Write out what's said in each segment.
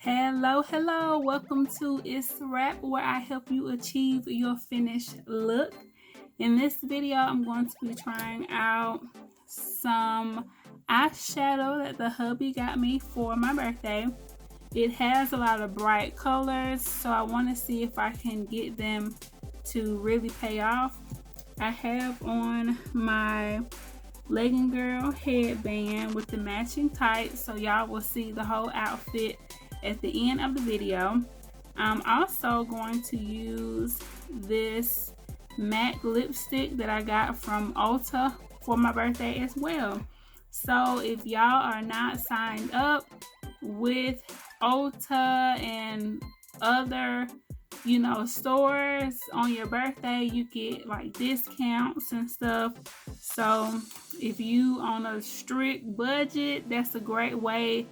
Hello, welcome to Itz Sirap, where I help you achieve your finished look. In this video, I'm going to be trying out some eyeshadow that the hubby got me for my birthday. It has a lot of bright colors, so I want to see if I can get them to really pay off. I have on my legging girl headband with the matching tights, so y'all will see the whole outfit at the end of the video. I'm also going to use this matte lipstick that I got from Ulta for my birthday as well. So if y'all are not signed up with Ulta and other stores on your birthday, you get like discounts and stuff. So if you on a strict budget, that's a great way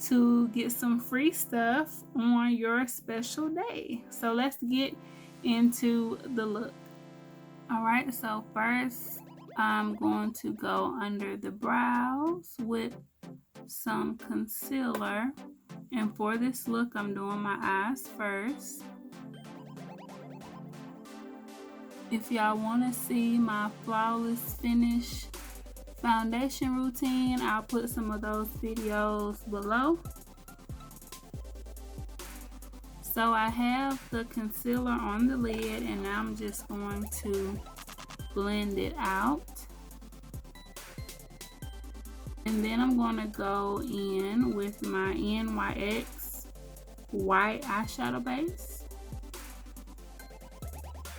to get some free stuff on your special day. So let's get into the look. All right, so first I'm going to go under the brows with some concealer, and for this look I'm doing my eyes first. If y'all want to see my flawless finish foundation routine, I'll put some of those videos below. So I have the concealer on the lid, and now I'm just going to blend it out. And then I'm going to go in with my NYX white eyeshadow base.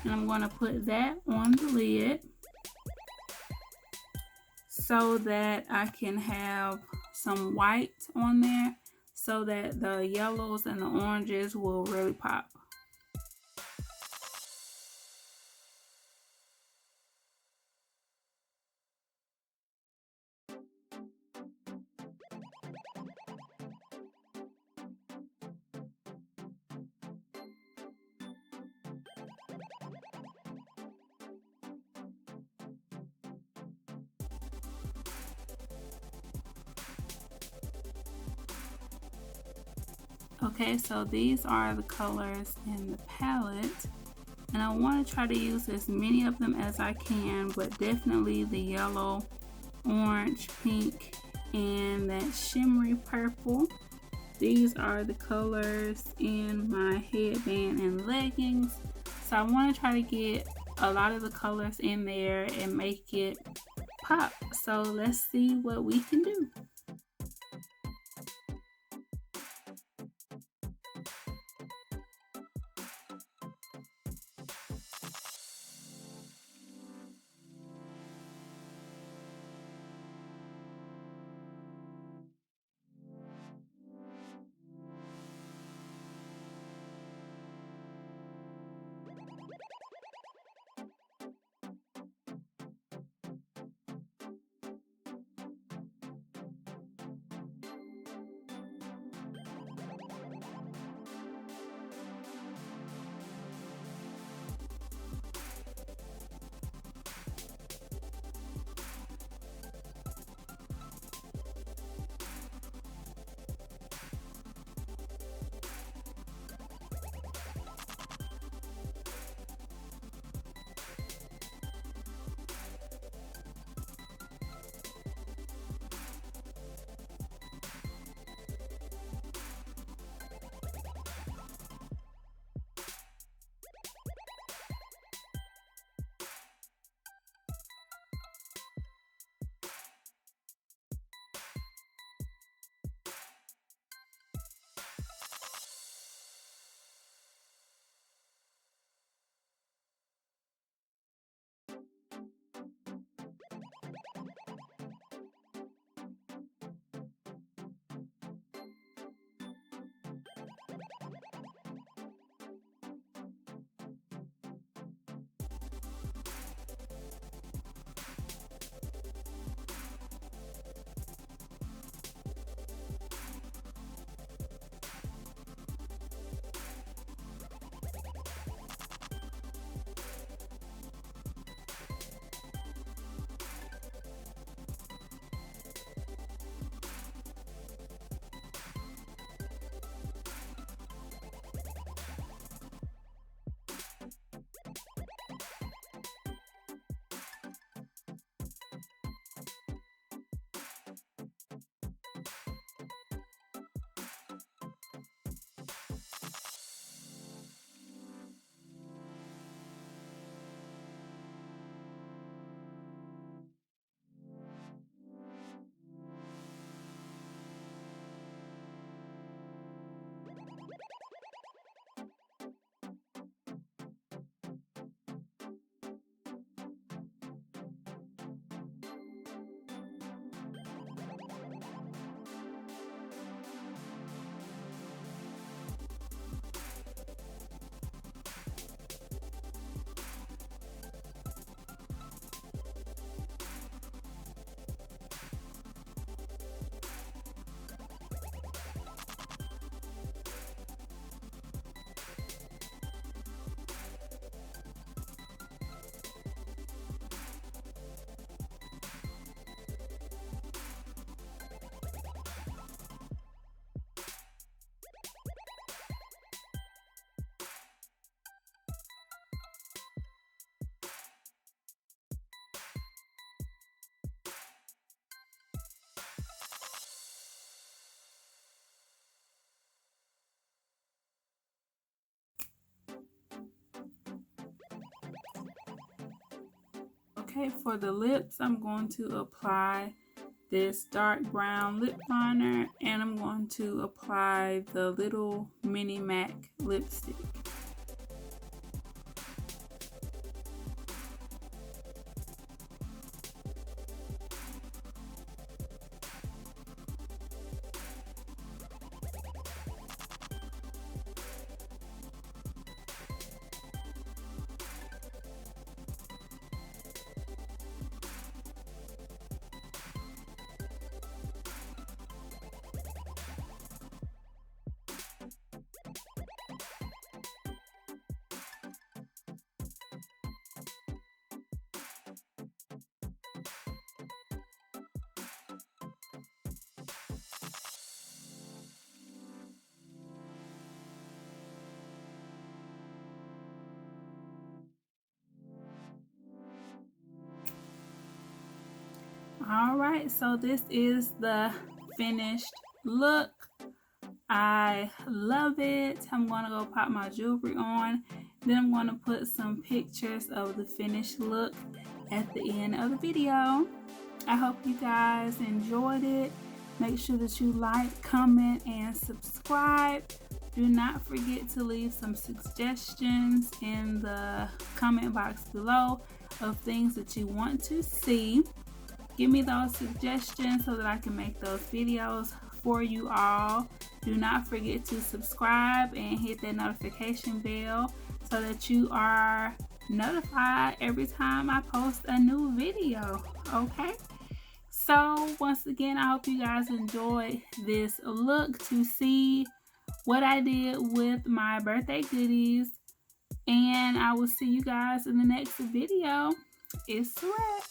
And I'm going to put that on the lid so that I can have some white on there so that the yellows and the oranges will really pop. Okay, so these are the colors in the palette, and I want to try to use as many of them as I can, but definitely the yellow, orange, pink, and that shimmery purple. These are the colors in my headband and leggings, so I want to try to get a lot of the colors in there and make it pop. So let's see what we can do. Okay, for the lips, I'm going to apply this dark brown lip liner, and I'm going to apply the little mini MAC lipstick. All right, so this is the finished look. I love it. I'm going to go pop my jewelry on. Then I'm going to put some pictures of the finished look at the end of the video. I hope you guys enjoyed it. Make sure that you like, comment, and subscribe. Do not forget to leave some suggestions in the comment box below of things that you want to see. Give me those suggestions so that I can make those videos for you all. Do not forget to subscribe and hit that notification bell so that you are notified every time I post a new video. Okay? So once again, I hope you guys enjoyed this look to see what I did with my birthday goodies. And I will see you guys in the next video. It's a wrap.